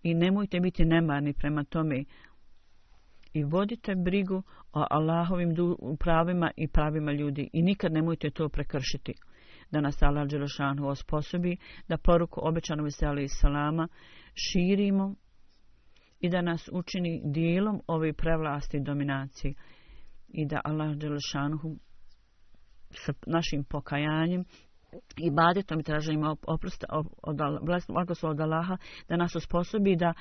i nemojte biti nemarni prema tome. I vodite brigu o Allahovim pravima i pravima ljudi i nikad nemojte to prekršiti. Da nas Allah dželešanu osposobi da poruku obećanog Isa alejhi selama širimo i da nas učini dijelom ove prevlasti i dominacije i da Allah dželešanu sa našim pokajanjem i ibadetom i traženjem oprosta od Allaha da nas osposobi da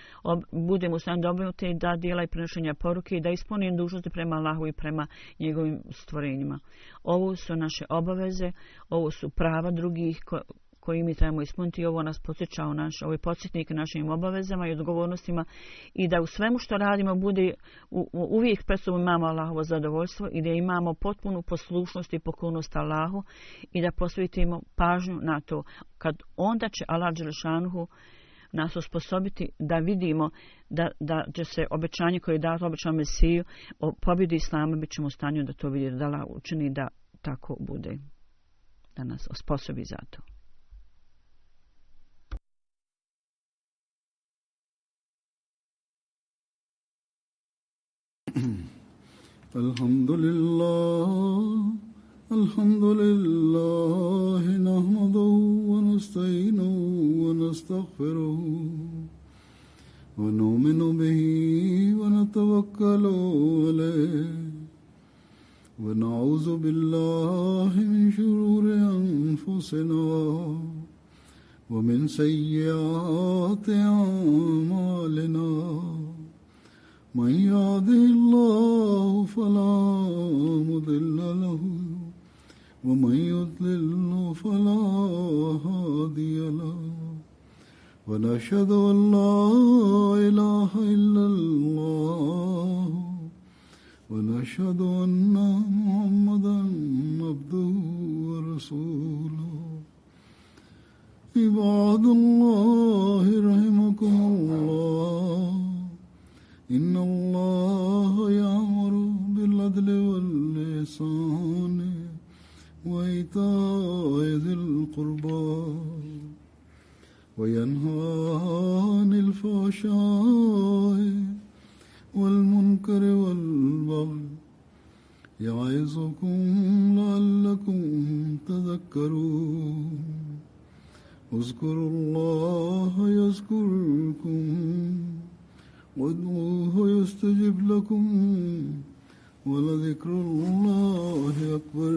budemo u stanju da obavimo te djela i prenošenja poruke i da ispunimo dužnosti prema Allahu i prema njegovim stvorenjima. Ovo su naše obaveze, ovo su prava drugih koji mi trebamo ispuniti i ovo nas podsjeća ovaj podsjetnik našim obavezama i odgovornostima i da u svemu što radimo bude uvijek pred sobom imamo Allahovo zadovoljstvo i da imamo potpunu poslušnost i pokornost Allahu i da posvetimo pažnju na to. Onda će Allah dželešanuhu nas osposobiti da vidimo da će se obećanje koje je dato obećanom Mesiju o pobjedi Islama, bit ćemo u stanju da to vidjeti, da Allah učini da tako bude, da nas osposobi za to. Alhamdulillah, nahmaduhu wa nasta'inuhu wa nastaghfiruhu wa nu'minu bihi wa natawakkalu alayhi wa na'udhu billahi min shururi anfusina wa min sayyiati a'malina. من يهده الله فلا مضل له ومن يضلل فلا هادي هادي له ونشهد أن لا إله إلا الله ونشهد أن محمدا عبده ورسوله عباد الله رحمكم الله إن الله يأمر بالعدل والإحسان وإيتاء ذي القربى وينهى عن الفحشاء والمنكر والبغي يعظكم لعلكم تذكرون اذكروا الله يذكركم وادعوه يستجب لكم ولذكر الله أكبر